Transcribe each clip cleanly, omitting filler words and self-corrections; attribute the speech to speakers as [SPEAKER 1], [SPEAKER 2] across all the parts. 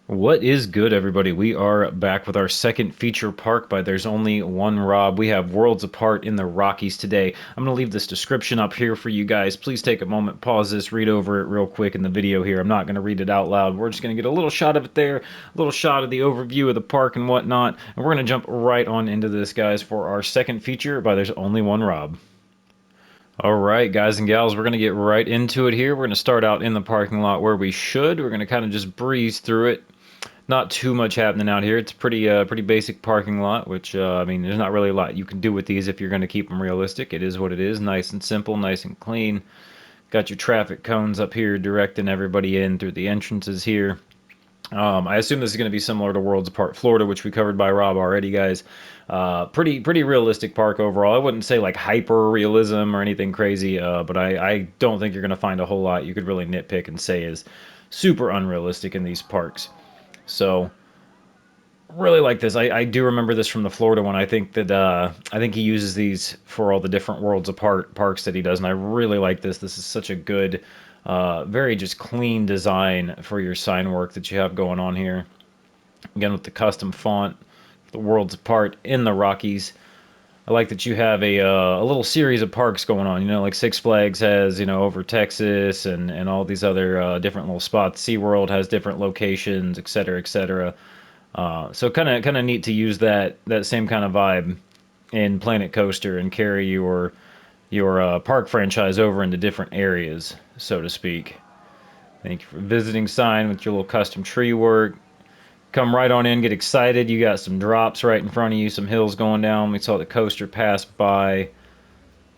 [SPEAKER 1] What is good, everybody? We are back with our second feature park by There's Only One Rob. We have Worlds Apart in the Rockies today. I'm going to leave this description up here for you guys. Please take a moment, pause this, read over it real quick in the video here. I'm not going to read it out loud. We're just going to get a little shot of it there, a little shot of the overview of the park and whatnot. And we're going to jump right on into this, guys, for our second feature by There's Only One Rob. All right, guys and gals, we're going to get right into it here. We're going to start out in the parking lot where we should. We're going to kind of just breeze through it. Not too much happening out here. It's a pretty basic parking lot, which I mean, there's not really a lot you can do with these if you're going to keep them realistic. It is what it is, nice and simple, nice and clean. Got your traffic cones up here directing everybody in through the entrances here. I assume this is going to be similar to Worlds Apart Florida, which we covered by Rob already, guys. Pretty realistic park overall. I wouldn't say like hyper realism or anything crazy, but I don't think you're going to find a whole lot you could really nitpick and say is super unrealistic in these parks. So really like this. I do remember this from the Florida one. I think he uses these for all the different Worlds Apart parks that he does, and I really like this. This is such a good, very just clean design for your sign work that you have going on here. Again with the custom font, the Worlds Apart in the Rockies. I like that you have a little series of parks going on. You know, like Six Flags has, over Texas and all these other different little spots. SeaWorld has different locations, et cetera, et cetera. So kind of neat to use that same kind of vibe in Planet Coaster and carry your park franchise over into different areas, so to speak. Thank you for visiting sign with your little custom tree work. Come right on in, get excited. You got some drops right in front of you, some hills going down. We saw the coaster pass by.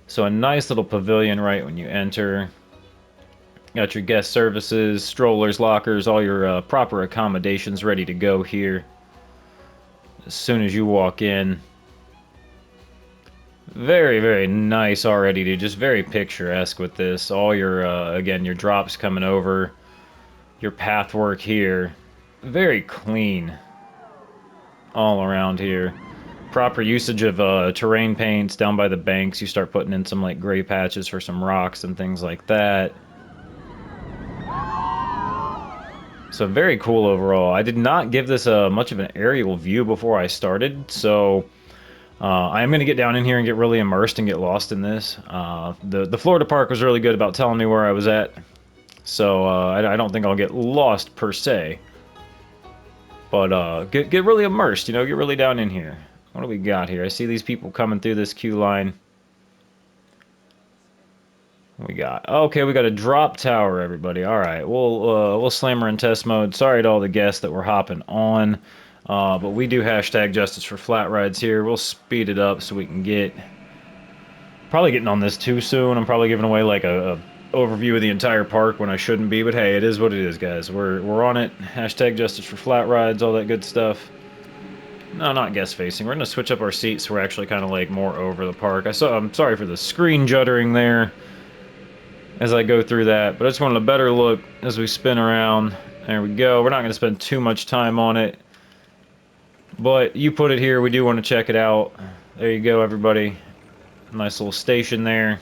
[SPEAKER 1] So a nice little pavilion right when you enter. Got your guest services, strollers, lockers, all your proper accommodations ready to go here as soon as you walk in. Very nice already, dude. Just very picturesque with this. All your, again, your drops coming over, your path work here. Very clean all around here. Proper usage of terrain paints down by the banks. You start putting in some like gray patches for some rocks and things like that. So very cool overall. I did not give this much of an aerial view before I started, so I'm going to get down in here and get really immersed and get lost in this. The Florida park was really good about telling me where I was at, so I don't think I'll get lost per se. But get really immersed, get really down in here. What do we got here? I see these people coming through this queue line. We got okay. We got a drop tower, everybody. All right, we'll slammer in test mode. Sorry to all the guests that were hopping on, but we do hashtag justice for flat rides here. We'll speed it up so we can get. Probably getting on this too soon. I'm probably giving away like a overview of the entire park when I shouldn't be. But hey, it is what it is, guys. We're on it. Hashtag justice for flat rides, all that good stuff. No, not guest facing. We're gonna switch up our seats so we're actually kind of like more over the park. I'm sorry for the screen juddering there as I go through that, but I just wanted a better look as we spin around. There we go. We're not going to spend too much time on it, but you put it here. We do want to check it out. There you go, everybody. Nice little station there.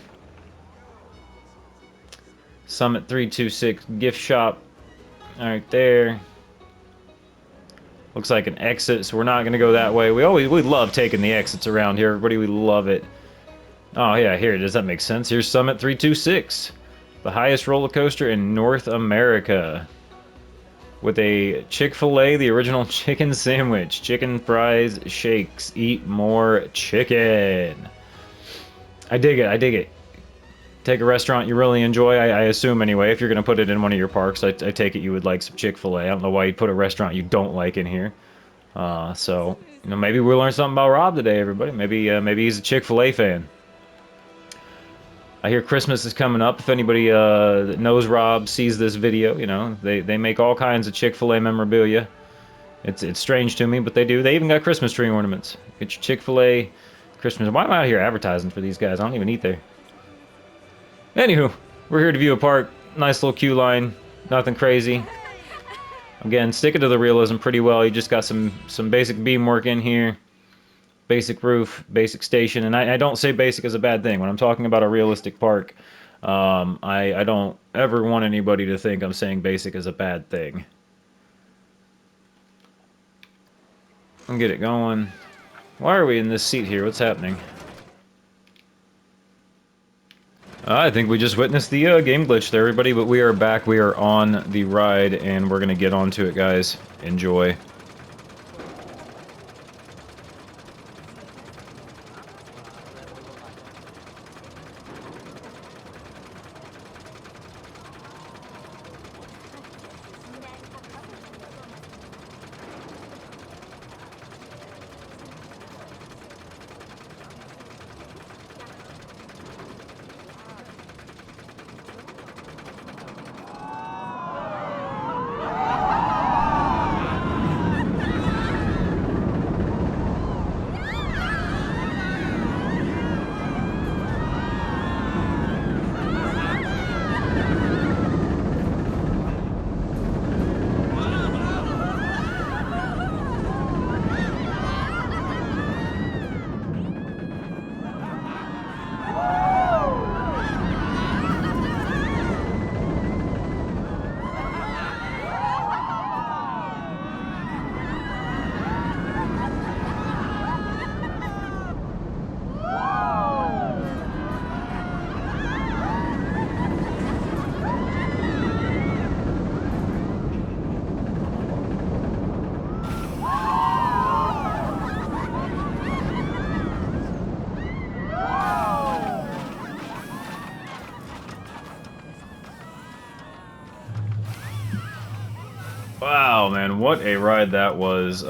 [SPEAKER 1] Summit 326 gift shop right there. Looks like an exit, so we're not going to go that way. We love taking the exits around here, everybody. We love it. Oh yeah, here, does that make sense? Here's Summit 326. The highest roller coaster in North America. With a Chick-fil-A, the original chicken sandwich. Chicken fries, shakes. Eat more chicken. I dig it, I dig it. Take a restaurant you really enjoy, I assume anyway. If you're going to put it in one of your parks, I take it you would like some Chick-fil-A. I don't know why you'd put a restaurant you don't like in here. So, maybe we'll learn something about Rob today, everybody. Maybe he's a Chick-fil-A fan. I hear Christmas is coming up. If anybody that knows Rob sees this video, they make all kinds of Chick-fil-A memorabilia. It's strange to me, but they do. They even got Christmas tree ornaments. Get your Chick-fil-A Christmas. Why am I out here advertising for these guys? I don't even eat there. Anywho, we're here to view a park. Nice little queue line. Nothing crazy. Again, sticking to the realism pretty well. You just got some basic beam work in here. Basic roof, basic station, and I don't say basic as a bad thing. When I'm talking about a realistic park, I don't ever want anybody to think I'm saying basic is a bad thing. I'll get it going. Why are we in this seat here? What's happening? I think we just witnessed the game glitch there, everybody, but we are back. We are on the ride, and we're going to get onto it, guys. Enjoy. Wow, man, what a ride that was.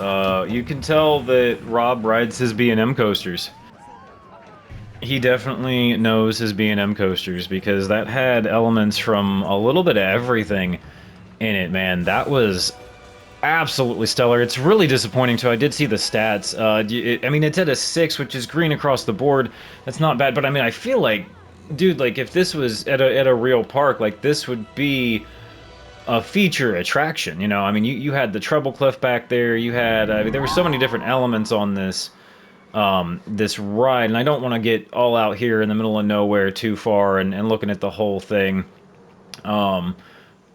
[SPEAKER 1] You can tell that Rob rides his B&M coasters. He definitely knows his B&M coasters because that had elements from a little bit of everything in it, man. That was absolutely stellar. It's really disappointing too. I did see the stats. I mean, it's at a 6, which is green across the board. That's not bad, but I mean, I feel like, dude, like if this was at a real park, like this would be a feature attraction, you know? I mean, you had the treble cliff back there. You had, I mean, there were so many different elements on this ride, and I don't want to get all out here in the middle of nowhere too far and looking at the whole thing. Um,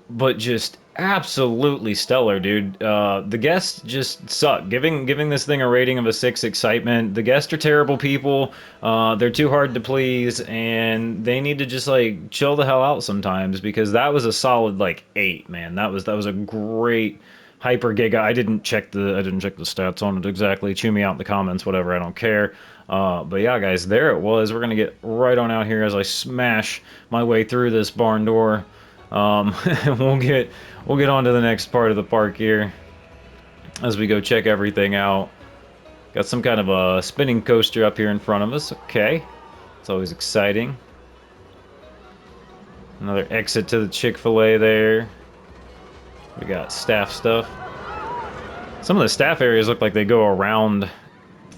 [SPEAKER 1] but just absolutely stellar, dude. The guests just suck. Giving this thing a rating of a 6 excitement. The guests are terrible people. They're too hard to please, and they need to just like chill the hell out sometimes because that was a solid like 8, man. That was a great Hyper Giga. I didn't check the stats on it exactly. Chew me out in the comments, whatever. I don't care. But yeah, guys, there it was. We're gonna get right on out here as I smash my way through this barn door. Um, we'll get on to the next part of the park here as we go check everything out. Got some kind of a spinning coaster up here in front of us. Okay, it's always exciting. Another exit to the Chick-fil-A there. We got staff stuff. Some of the staff areas look like they go around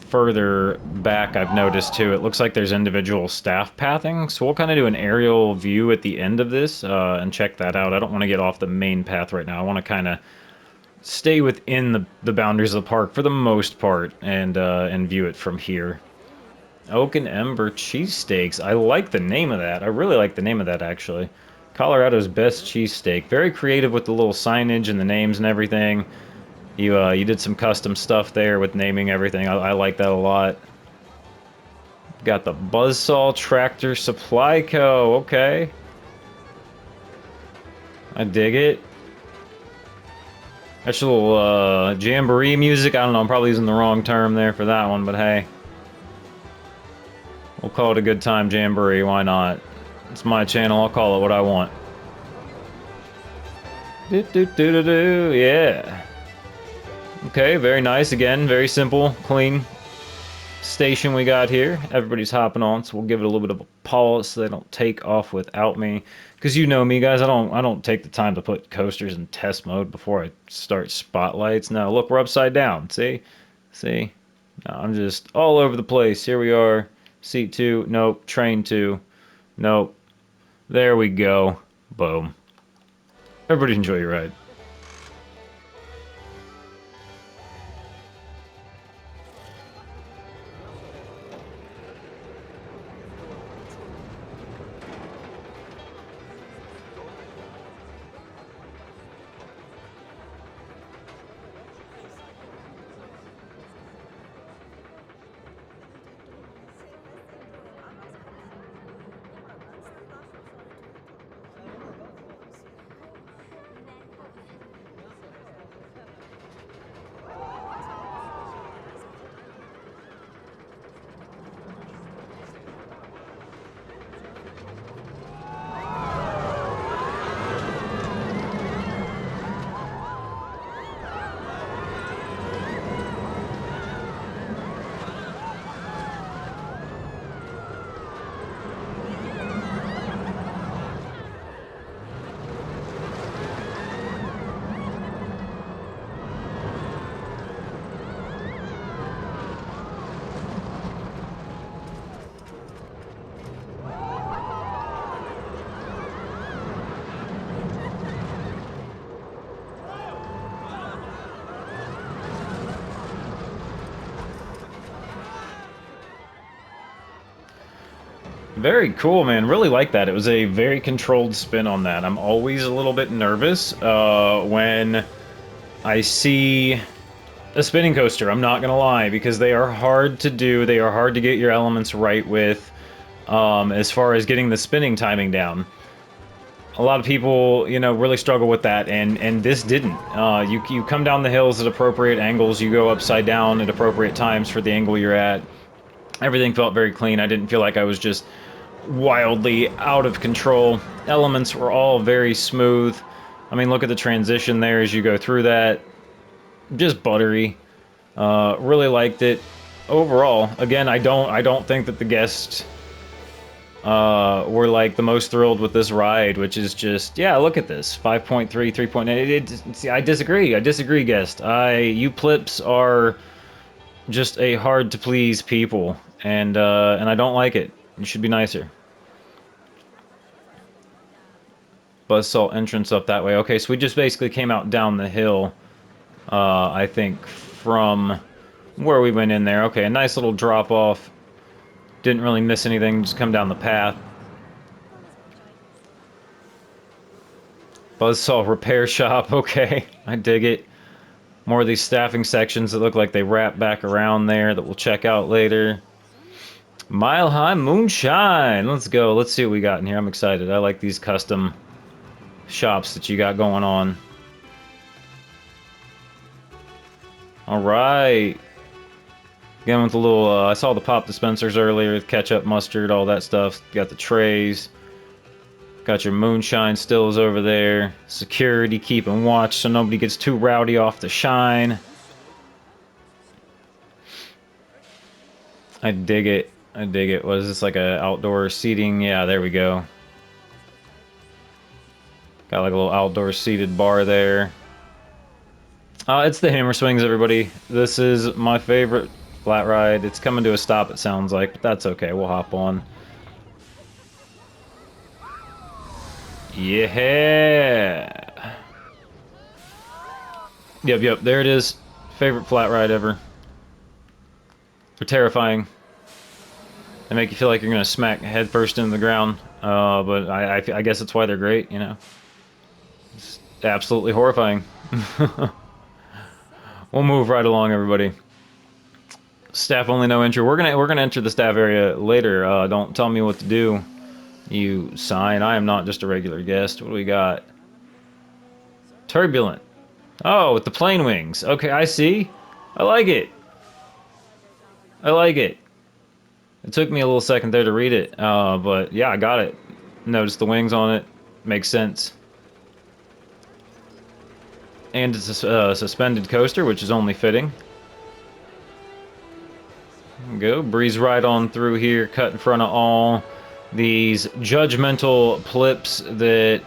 [SPEAKER 1] further back, I've noticed too. It looks like there's individual staff pathing, so we'll kind of do an aerial view at the end of this and check that out. I don't want to get off the main path right now. I want to kind of stay within the boundaries of the park for the most part and view it from here. Oak and Ember cheesesteaks. I like the name of that. I really like the name of that, actually. Colorado's best cheesesteak. Very creative with the little signage and the names and everything. You did some custom stuff there with naming everything. I like that a lot. Got the Buzzsaw Tractor Supply Co. Okay. I dig it. That's a little jamboree music. I don't know, I'm probably using the wrong term there for that one, but hey. We'll call it a good time jamboree, why not? It's my channel, I'll call it what I want. Do, yeah. Okay, very nice. Again, very simple, clean station we got here. Everybody's hopping on, so we'll give it a little bit of a pause so they don't take off without me. Because you know me, guys, I don't take the time to put coasters in test mode before I start spotlights. No, look, we're upside down. See? See? No, I'm just all over the place. Here we are. Seat 2. Nope. Train 2. Nope. There we go. Boom. Everybody enjoy your ride. Very cool, man. Really like that. It was a very controlled spin on that. I'm always a little bit nervous when I see a spinning coaster. I'm not gonna lie, because they are hard to do. They are hard to get your elements right with, as far as getting the spinning timing down. A lot of people, you know, really struggle with that, and this didn't. You come down the hills at appropriate angles. You go upside down at appropriate times for the angle you're at. Everything felt very clean. I didn't feel like I was just wildly out of control. Elements were all very smooth. I mean, look at the transition there as you go through that. Just buttery. Really liked it. Overall, again, I don't think that the guests were like the most thrilled with this ride, which is just, yeah, look at this. 5.3, 3.8. See, I disagree, guest. You plips are just a hard to please people, and I don't like it. You should be nicer. Buzzsaw entrance up that way. Okay, so we just basically came out down the hill, I think, from where we went in there. Okay, a nice little drop off. Didn't really miss anything, just come down the path. Buzzsaw repair shop, okay, I dig it. More of these staffing sections that look like they wrap back around there that we'll check out later. Mile High Moonshine, let's go. Let's see what we got in here. I'm excited. I like these custom shops that you got going on. Alright. Again with a little, I saw the pop dispensers earlier, ketchup, mustard, all that stuff. Got the trays. Got your moonshine stills over there. Security keeping watch so nobody gets too rowdy off the shine. I dig it. I dig it. What is this, like a outdoor seating? Yeah, there we go. Got like a little outdoor seated bar there. It's the Hammer Swings, everybody. This is my favorite flat ride. It's coming to a stop, it sounds like, but that's okay. We'll hop on. Yeah. Yep, there it is. Favorite flat ride ever. They're terrifying. They make you feel like you're gonna smack head first into the ground. But I guess that's why they're great, you know. It's absolutely horrifying. We'll move right along, everybody. Staff only, no entry. We're gonna enter the staff area later. Don't tell me what to do. You sign. I am not just a regular guest. What do we got? Turbulent. Oh, with the plane wings. Okay, I see. I like it. I like it. It took me a little second there to read it, but yeah, I got it. Notice the wings on it. Makes sense. And it's a suspended coaster, which is only fitting. There we go. Breeze right on through here, cut in front of all these judgmental plips that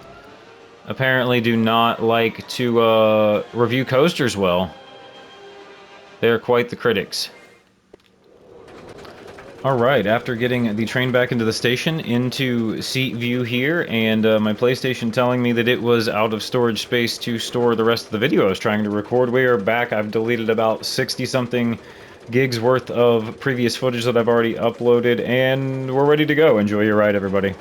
[SPEAKER 1] apparently do not like to review coasters well. They're quite the critics. Alright, after getting the train back into the station, into seat view here, and my PlayStation telling me that it was out of storage space to store the rest of the video I was trying to record, we are back. I've deleted about 60-something gigs worth of previous footage that I've already uploaded, and we're ready to go. Enjoy your ride, everybody.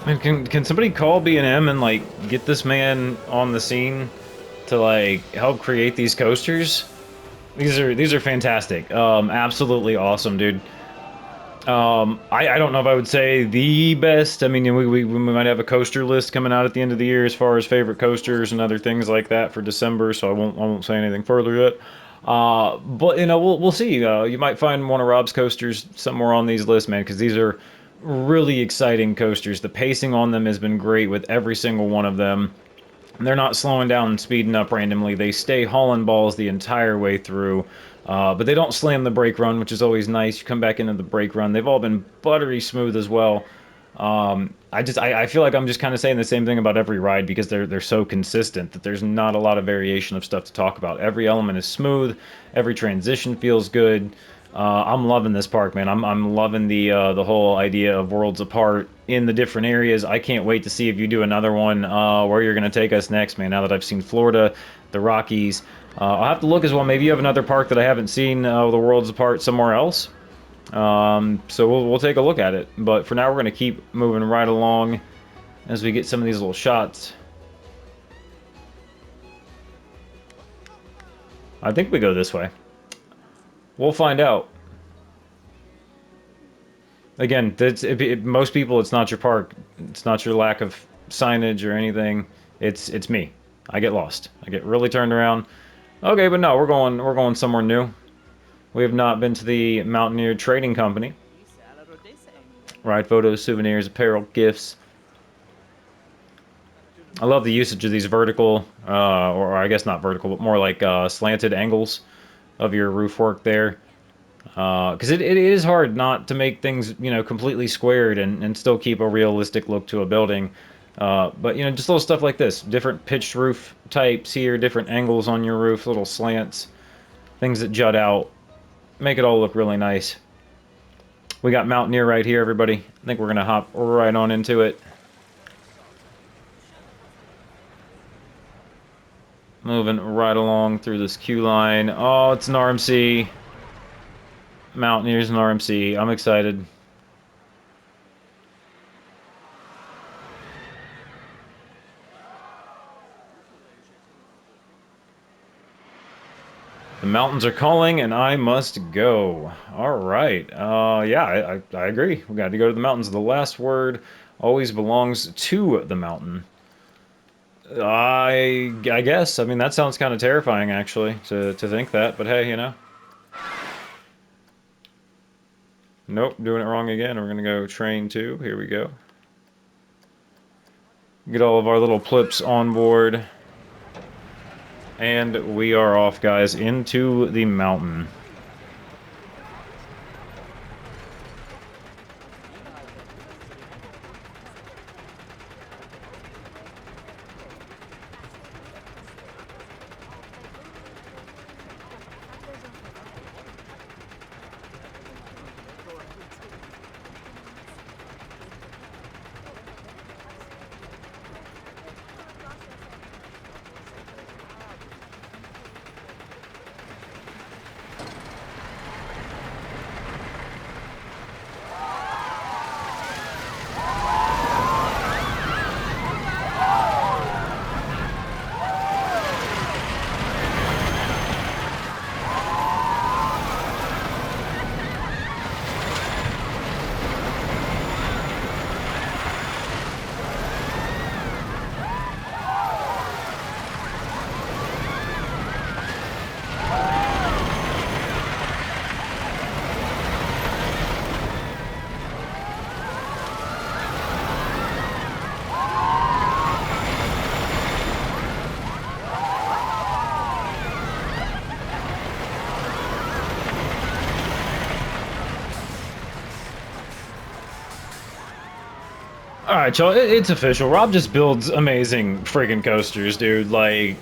[SPEAKER 1] Man, can somebody call B&M and like get this man on the scene? to like help create these coasters. These are fantastic. Absolutely awesome, dude. I don't know if I would say the best. I mean, we might have a coaster list coming out at the end of the year as far as favorite coasters and other things like that for December. So I won't say anything further yet. But you know, we'll see. You might find one of Rob's coasters somewhere on these lists, man, because these are really exciting coasters. The pacing on them has been great with every single one of them. They're not slowing down and speeding up randomly. They stay hauling balls the entire way through. But they don't slam the brake run, which is always nice. You come back into the brake run. They've all been buttery smooth as well. I feel like I'm just kind of saying the same thing about every ride because they're so consistent that there's not a lot of variation of stuff to talk about. Every element is smooth. Every transition feels good. I'm loving this park, man. I'm loving the whole idea of worlds apart in the different areas. I can't wait to see if you do another one where you're gonna take us next, man. Now that I've seen Florida, the Rockies, I'll have to look as well. Maybe you have another park that I haven't seen the worlds apart somewhere else. So we'll take a look at it. But for now, we're gonna keep moving right along as we get some of these little shots. I think we go this way. We'll find out. Again, most people, it's not your park. It's not your lack of signage or anything. It's me. I get lost. I get really turned around. Okay, but no, we're going somewhere new. We have not been to the Mountaineer Trading Company. Ride photos, souvenirs, apparel, gifts. I love the usage of these vertical, or I guess not vertical, but more like slanted angles of your roof work there. Because it is hard not to make things, you know, completely squared and still keep a realistic look to a building. But, you know, just little stuff like this. Different pitched roof types here, different angles on your roof, little slants, things that jut out. Make it all look really nice. We got Mountaineer right here, everybody. I think we're going to hop right on into it. Moving right along through this queue line. Oh, it's an RMC. Mountaineers and RMC. I'm excited. The mountains are calling and I must go. All right. Yeah, I agree. We got to go to the mountains. The last word always belongs to the mountain. I guess. I mean, that sounds kind of terrifying, actually, to think that. But hey, you know. Nope, doing it wrong again. We're going to go train 2. Here we go. Get all of our little plips on board. And we are off, guys, into the mountain. Alright, y'all, it's official. Rob just builds amazing friggin' coasters, dude. Like,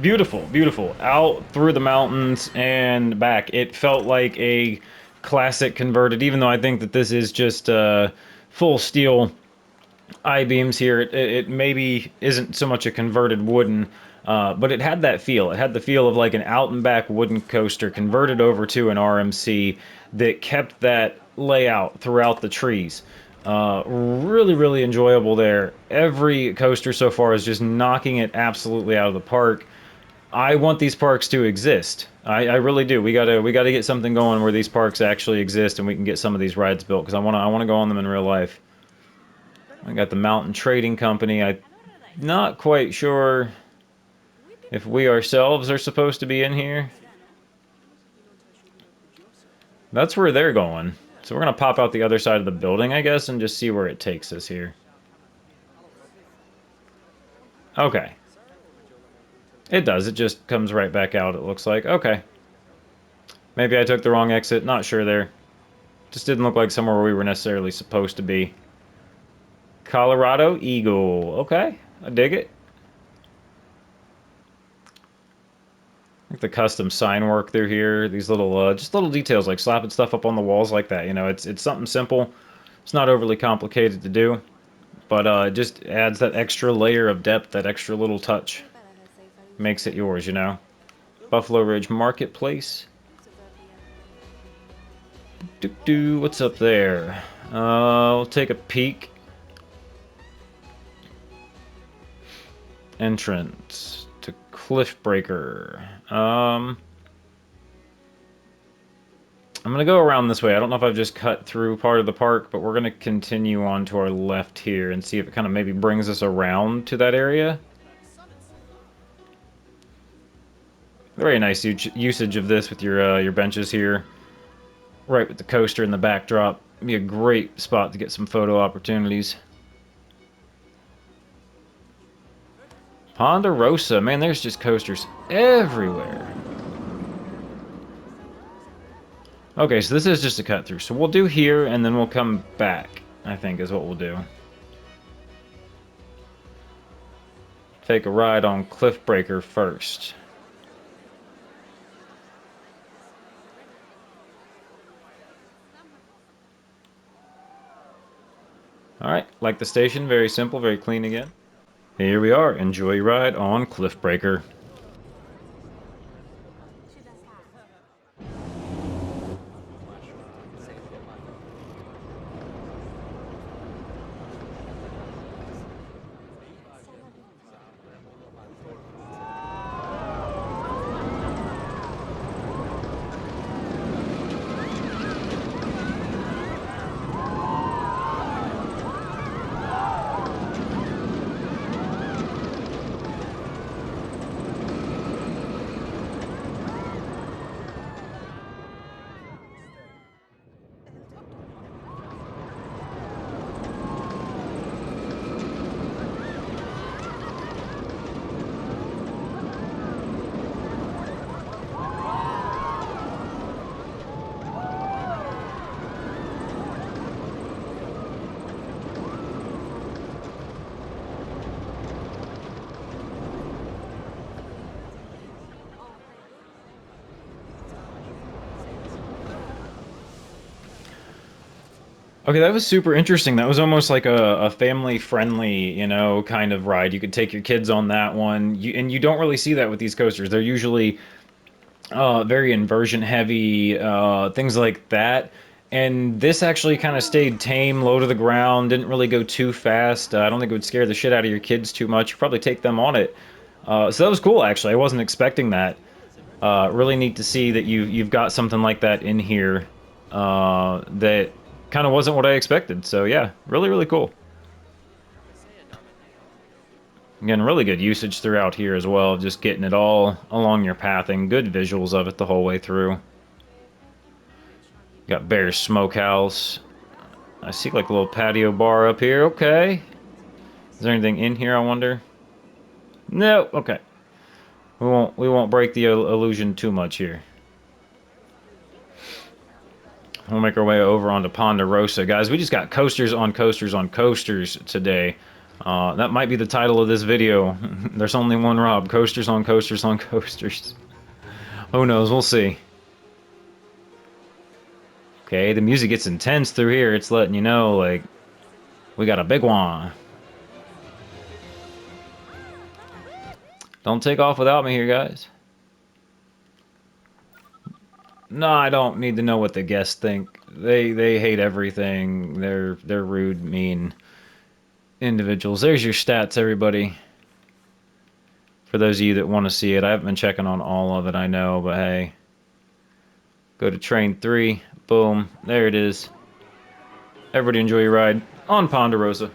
[SPEAKER 1] beautiful, beautiful. Out through the mountains and back. It felt like a classic converted, even though I think that this is just full steel I-beams here. It maybe isn't so much a converted wooden, but it had that feel. It had the feel of like an out and back wooden coaster converted over to an RMC that kept that layout throughout the trees. Really, really enjoyable there. Every coaster so far is just knocking it absolutely out of the park. I want these parks to exist. I really do. We gotta get something going where these parks actually exist and we can get some of these rides built because I wanna go on them in real life. I got the Mountain Trading Company. I'm not quite sure if we ourselves are supposed to be in here. That's where they're going. So we're gonna pop out the other side of the building, I guess, and just see where it takes us here. Okay. It does. It just comes right back out, it looks like. Okay. Maybe I took the wrong exit. Not sure there. Just didn't look like somewhere where we were necessarily supposed to be. Colorado Eagle. Okay. I dig it. Like the custom sign work through here. These little, just little details like slapping stuff up on the walls like that. You know, it's something simple. It's not overly complicated to do. But it just adds that extra layer of depth, that extra little touch. Makes it yours, you know. Buffalo Ridge Marketplace. What's up there? We'll take a peek. Entrance to Cliffbreaker. I'm gonna go around this way. I don't know if I've just cut through part of the park, but we're gonna continue on to our left here and see if it kind of maybe brings us around to that area. Very nice usage of this with your benches here. Right with the coaster in the backdrop. Be a great spot to get some photo opportunities. Ponderosa. Man, there's just coasters everywhere. Okay, so this is just a cut through. So we'll do here, and then we'll come back, I think is what we'll do. Take a ride on Cliffbreaker first. Alright, like the station, very simple, very clean again. Here we are, enjoy your ride on Cliffbreaker. Okay, that was super interesting. That was almost like a family-friendly, you know, kind of ride. You could take your kids on that one. And you don't really see that with these coasters. They're usually very inversion heavy, things like that. And this actually kind of stayed tame, low to the ground, didn't really go too fast. I don't think it would scare the shit out of your kids too much. You'd probably take them on it. So that was cool, actually. I wasn't expecting that. Really neat to see that you've got something like that in here that kind of wasn't what I expected. So yeah, really, really cool. Again, really good usage throughout here as well, just getting it all along your pathing. Good visuals of it the whole way through. Got Bear's Smokehouse. I see like a little patio bar up here. Okay. Is there anything in here, I wonder? No. Okay. We won't break the illusion too much here. We'll make our way over onto Ponderosa. Guys, we just got coasters on coasters on coasters today. That might be the title of this video. There's only one Rob. Coasters on coasters on coasters. Who knows? We'll see. Okay, the music gets intense through here. It's letting you know, like, we got a big one. Don't take off without me here, guys. No, I don't need to know what the guests think. They hate everything. They're rude, mean individuals. There's your stats, everybody. For those of you that want to see it, I haven't been checking on all of it, I know, but hey. Go to train 3. Boom. There it is. Everybody enjoy your ride on Ponderosa.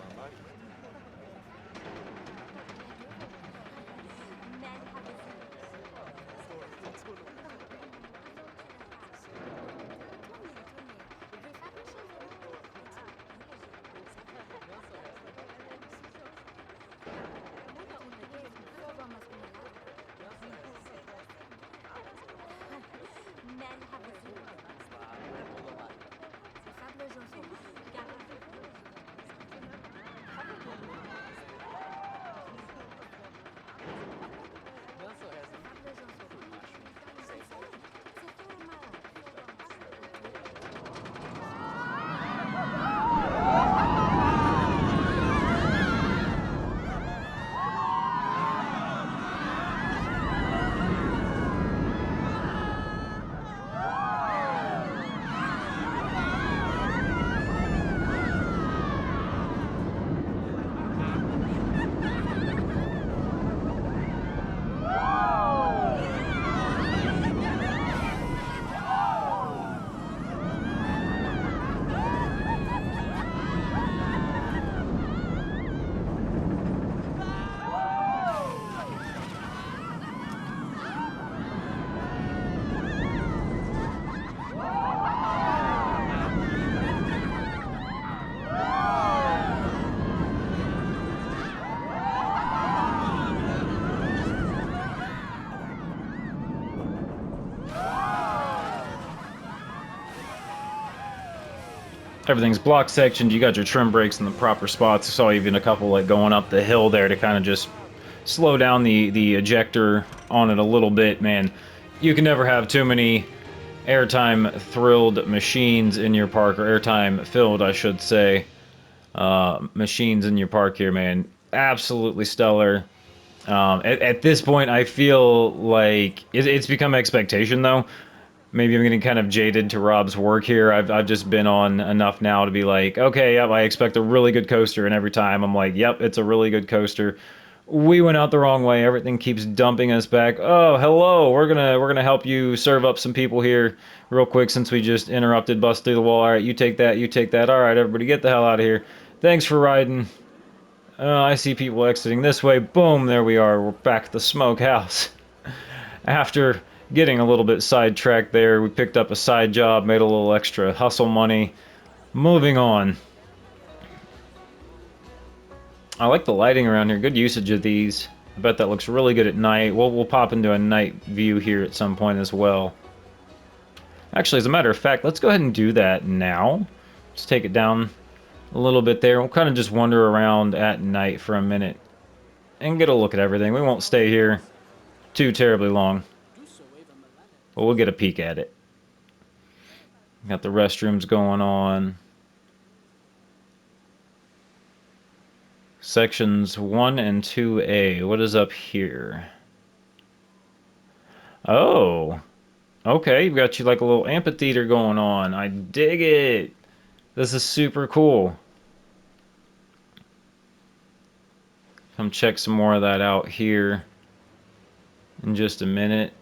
[SPEAKER 1] Everything's block sectioned. You got your trim brakes in the proper spots. I saw even a couple like going up the hill there to kind of just slow down the ejector on it a little bit. Man, you can never have too many airtime thrilled machines in your park, or airtime filled, I should say, machines in your park here, man. Absolutely stellar. At this point, I feel like it's become expectation, though. Maybe I'm getting kind of jaded to Rob's work here. I've just been on enough now to be like, okay, yep, I expect a really good coaster, and every time I'm like, yep, it's a really good coaster. We went out the wrong way. Everything keeps dumping us back. Oh, hello. We're gonna help you serve up some people here real quick since we just interrupted, bust through the wall. All right, you take that, you take that. All right, everybody, get the hell out of here. Thanks for riding. I see people exiting this way. Boom, there we are. We're back at the smokehouse. After getting a little bit sidetracked there, we picked up a side job, made a little extra hustle money. Moving on. I like the lighting around here. Good usage of these. I bet that looks really good at night. We'll pop into a night view here at some point as well. Actually, as a matter of fact, let's go ahead and do that now. Let's take it down a little bit there. We'll kind of just wander around at night for a minute and get a look at everything. We won't stay here too terribly long, but we'll get a peek at it. Got the restrooms going on. Sections 1 and 2A. What is up here? Oh, okay. You've got you like a little amphitheater going on. I dig it. This is super cool. Come check some more of that out here in just a minute.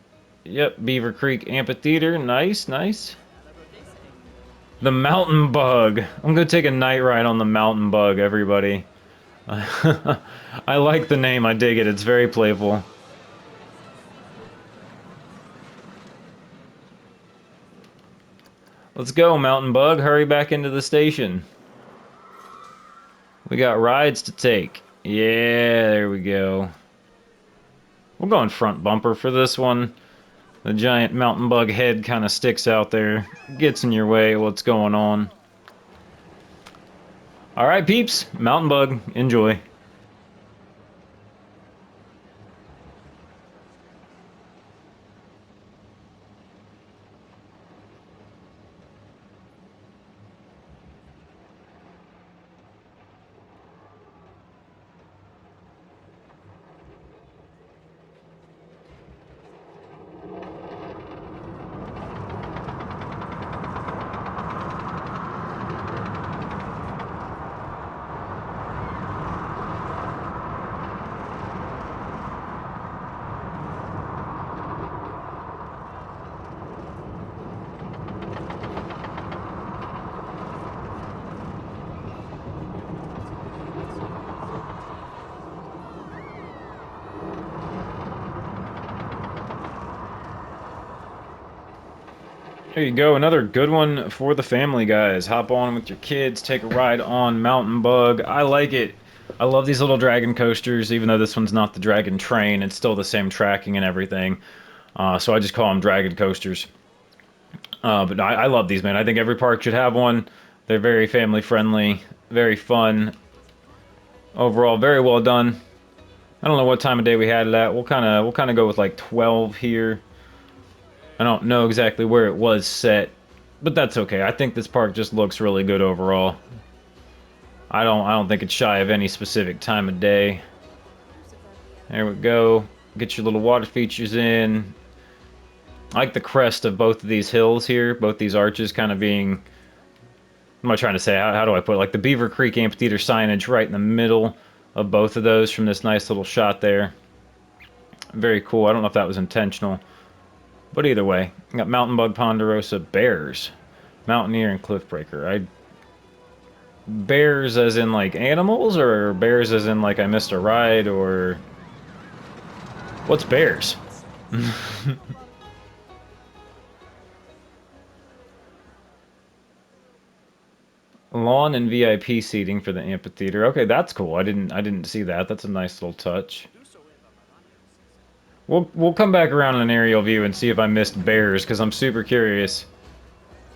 [SPEAKER 1] Yep, Beaver Creek Amphitheater. Nice, nice. The Mountain Bug. I'm going to take a night ride on the Mountain Bug, everybody. I like the name. I dig it. It's very playful. Let's go, Mountain Bug. Hurry back into the station. We got rides to take. Yeah, there we go. We'll go in front bumper for this one. The giant Mountain Bug head kind of sticks out there. Gets in your way of what's going on. Alright, peeps. Mountain Bug. Enjoy. There you go, another good one for the family, guys. Hop on with your kids, take a ride on Mountain Bug. I like it. I love these little dragon coasters, even though this one's not the dragon train. It's still the same tracking and everything. So I just call them dragon coasters. But I love these, man. I think every park should have one. They're very family friendly, very fun. Overall, very well done. I don't know what time of day we had it at. We'll kind of go with like 12 here. I don't know exactly where it was set, but that's okay. I think this park just looks really good overall. I don't think it's shy of any specific time of day. There we go. Get your little water features in. I like the crest of both of these hills here, both these arches kind of being, what am I trying to say? How do I put it? Like the Beaver Creek Amphitheater signage right in the middle of both of those from this nice little shot there. Very cool. I don't know if that was intentional. But either way, we got Mountain Bug, Ponderosa, Bears, Mountaineer, and Cliffbreaker. Bears as in like animals, or bears as in like I missed a ride, or what's bears? Lawn and VIP seating for the amphitheater. Okay, that's cool. I didn't see that. That's a nice little touch. We'll come back around in an aerial view and see if I missed bears, because I'm super curious.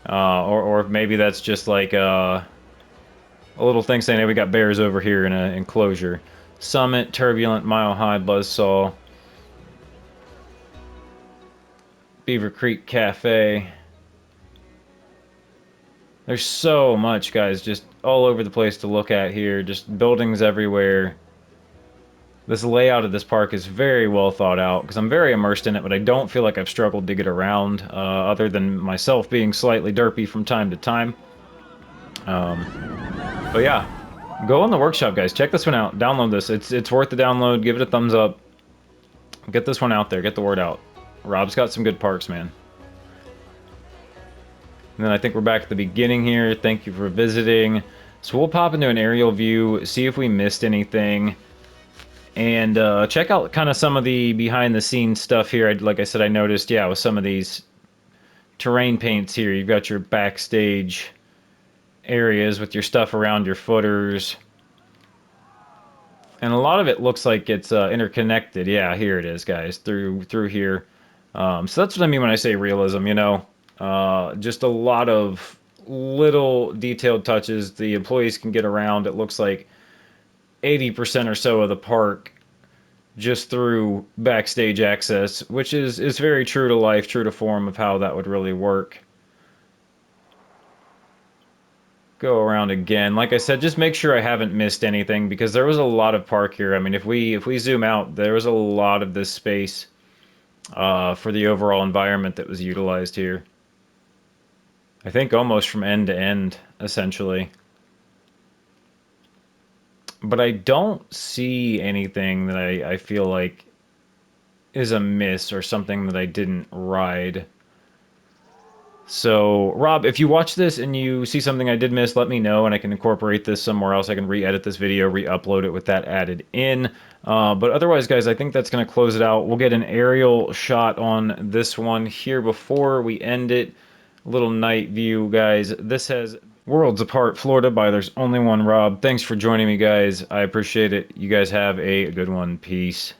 [SPEAKER 1] Or maybe that's just like a little thing saying, hey, we got bears over here in an enclosure. Summit, Turbulent, Mile High, Buzzsaw. Beaver Creek Cafe. There's so much, guys, just all over the place to look at here. Just buildings everywhere. This layout of this park is very well thought out, because I'm very immersed in it, but I don't feel like I've struggled to get around, other than myself being slightly derpy from time to time. But yeah, go on the workshop, guys. Check this one out. Download this. It's worth the download. Give it a thumbs up. Get this one out there. Get the word out. Rob's got some good parks, man. And then I think we're back at the beginning here. Thank you for visiting. So we'll pop into an aerial view, see if we missed anything, and check out kind of some of the behind-the-scenes stuff here. Like I said, I noticed, yeah, with some of these terrain paints here, you've got your backstage areas with your stuff around your footers. And a lot of it looks like it's interconnected. Yeah, here it is, guys, through here. So that's what I mean when I say realism, you know. Just a lot of little detailed touches the employees can get around. It looks like 80% or so of the park just through backstage access, which is very true to life, true to form of how that would really work. Go around again. Like I said, just make sure I haven't missed anything, because there was a lot of park here. I mean, if we zoom out, there was a lot of this space for the overall environment that was utilized here. I think almost from end to end, essentially. But I don't see anything that I feel like is a miss or something that I didn't ride. So, Rob, if you watch this and you see something I did miss, let me know, and I can incorporate this somewhere else. I can re-edit this video, re-upload it with that added in. But otherwise, guys, I think that's going to close it out. We'll get an aerial shot on this one here before we end it. Little night view, guys. This has Worlds Apart, Florida by There's Only One Rob. Thanks for joining me, guys. I appreciate it. You guys have a good one. Peace.